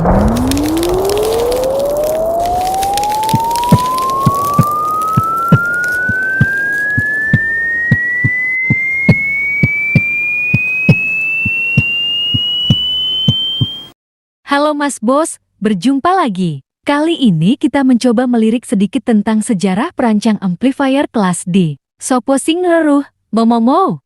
Halo Mas Bos, berjumpa lagi. Kali ini kita mencoba melirik sedikit tentang sejarah perancang amplifier kelas D. Sopo sing ngeruh, momomo.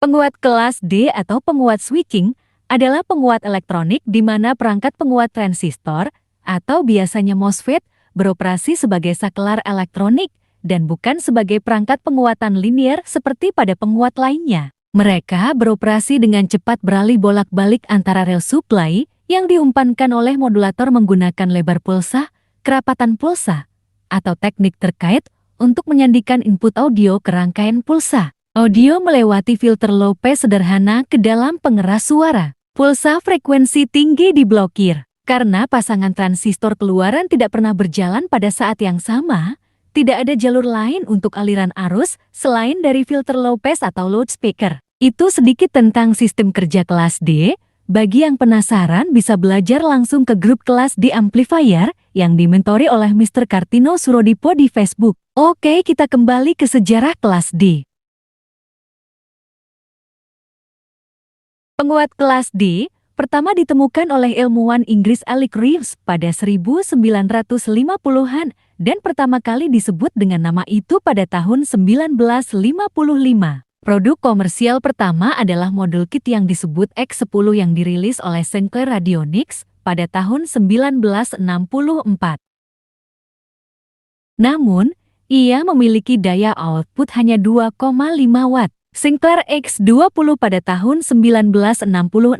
Penguat kelas D atau penguat switching adalah penguat elektronik di mana perangkat penguat transistor atau biasanya MOSFET beroperasi sebagai saklar elektronik dan bukan sebagai perangkat penguatan linear seperti pada penguat lainnya. Mereka beroperasi dengan cepat beralih bolak-balik antara rel supply yang diumpankan oleh modulator menggunakan lebar pulsa, kerapatan pulsa, atau teknik terkait untuk menyandikan input audio ke rangkaian pulsa. Audio melewati filter low pass sederhana ke dalam pengeras suara. Pulsa frekuensi tinggi diblokir. Karena pasangan transistor keluaran tidak pernah berjalan pada saat yang sama, tidak ada jalur lain untuk aliran arus selain dari filter low pass atau loudspeaker. Itu sedikit tentang sistem kerja kelas D. Bagi yang penasaran bisa belajar langsung ke grup kelas D Amplifier yang dimentori oleh Mr. Kartino Surodipo di Facebook. Oke, kita kembali ke sejarah kelas D. Penguat kelas D pertama ditemukan oleh ilmuwan Inggris Alec Reeves pada 1950-an dan pertama kali disebut dengan nama itu pada tahun 1955. Produk komersial pertama adalah modul kit yang disebut X10 yang dirilis oleh Sinclair Radionics pada tahun 1964. Namun, ia memiliki daya output hanya 2,5 watt. Sinclair X20 pada tahun 1966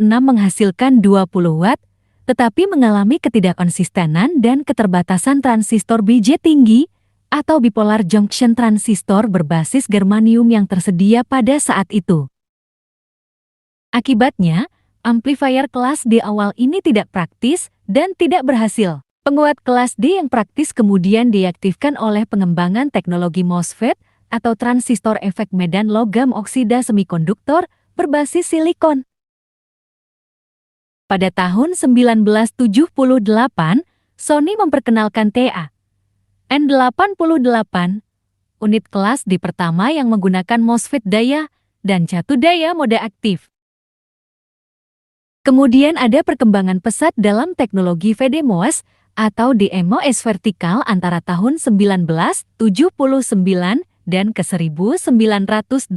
menghasilkan 20 watt, tetapi mengalami ketidakkonsistenan dan keterbatasan transistor BJ tinggi atau bipolar junction transistor berbasis germanium yang tersedia pada saat itu. Akibatnya, amplifier kelas D awal ini tidak praktis dan tidak berhasil. Penguat kelas D yang praktis kemudian diaktifkan oleh pengembangan teknologi MOSFET atau transistor efek medan logam oksida semikonduktor berbasis silikon. Pada tahun 1978, Sony memperkenalkan TA N88, unit kelas D pertama yang menggunakan MOSFET daya dan catu daya mode aktif. Kemudian ada perkembangan pesat dalam teknologi VDMOS atau DMOS vertikal antara tahun 1979 dan ke 1985.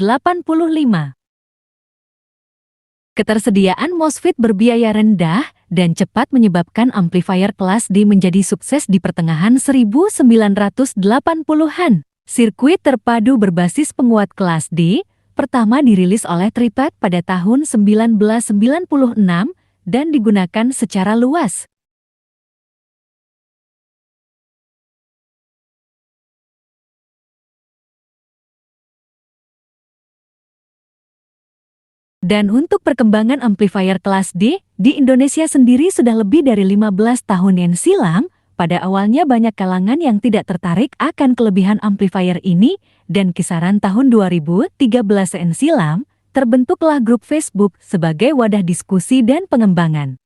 Ketersediaan MOSFET berbiaya rendah dan cepat menyebabkan amplifier kelas D menjadi sukses di pertengahan 1980-an. Sirkuit terpadu berbasis penguat kelas D pertama dirilis oleh Tripad pada tahun 1996 dan digunakan secara luas. Dan untuk perkembangan amplifier kelas D, di Indonesia sendiri sudah lebih dari 15 tahun yang silam, pada awalnya banyak kalangan yang tidak tertarik akan kelebihan amplifier ini, dan kisaran tahun 2013 yang silam, terbentuklah grup Facebook sebagai wadah diskusi dan pengembangan.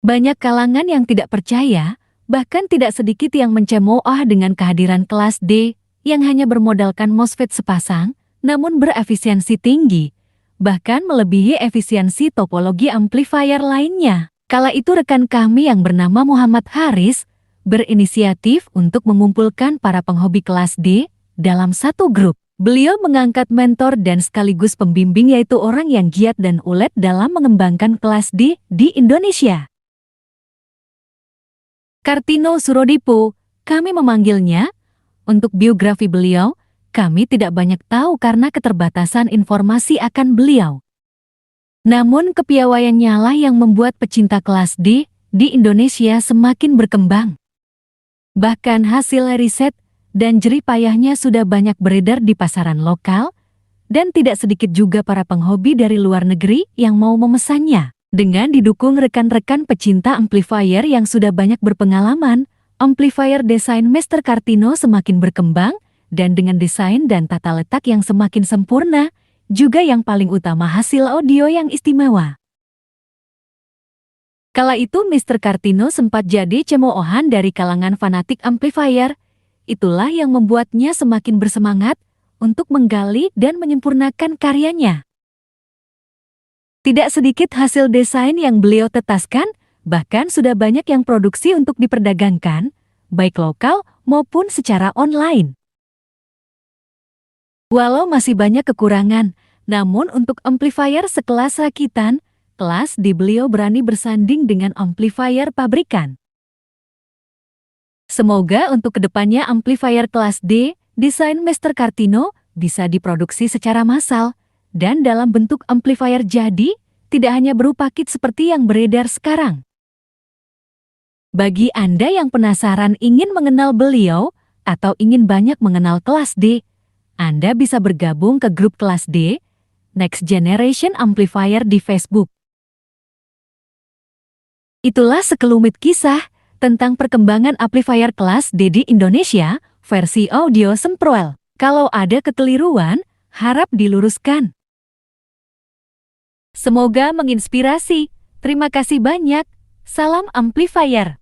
Banyak kalangan yang tidak percaya, bahkan tidak sedikit yang mencemooh dengan kehadiran kelas D, yang hanya bermodalkan MOSFET sepasang, namun berefisiensi tinggi, bahkan melebihi efisiensi topologi amplifier lainnya. Kala itu rekan kami yang bernama Muhammad Haris berinisiatif untuk mengumpulkan para penghobi kelas D dalam satu grup. Beliau mengangkat mentor dan sekaligus pembimbing yaitu orang yang giat dan ulet dalam mengembangkan kelas D di Indonesia. Kartino Surodipo, kami memanggilnya. Untuk biografi beliau, kami tidak banyak tahu karena keterbatasan informasi akan beliau. Namun kepiawaiannya lah yang membuat pecinta kelas D di Indonesia semakin berkembang. Bahkan hasil riset dan jerih payahnya sudah banyak beredar di pasaran lokal, dan tidak sedikit juga para penghobi dari luar negeri yang mau memesannya. Dengan didukung rekan-rekan pecinta amplifier yang sudah banyak berpengalaman, amplifier desain Mr. Kartino semakin berkembang, dan dengan desain dan tata letak yang semakin sempurna, juga yang paling utama hasil audio yang istimewa. Kala itu Mr. Kartino sempat jadi cemoohan dari kalangan fanatik amplifier. Itulah yang membuatnya semakin bersemangat untuk menggali dan menyempurnakan karyanya. Tidak sedikit hasil desain yang beliau tetaskan, bahkan sudah banyak yang produksi untuk diperdagangkan, baik lokal maupun secara online. Walau masih banyak kekurangan, namun untuk amplifier sekelas rakitan, kelas D beliau berani bersanding dengan amplifier pabrikan. Semoga untuk kedepannya amplifier kelas D, desain Mr. Kartino, bisa diproduksi secara massal, dan dalam bentuk amplifier jadi, tidak hanya berupa kit seperti yang beredar sekarang. Bagi Anda yang penasaran ingin mengenal beliau, atau ingin banyak mengenal kelas D, Anda bisa bergabung ke grup kelas D, Next Generation Amplifier di Facebook. Itulah sekelumit kisah tentang perkembangan amplifier kelas D di Indonesia, versi audio Semproel. Kalau ada kekeliruan, harap diluruskan. Semoga menginspirasi. Terima kasih banyak. Salam amplifier.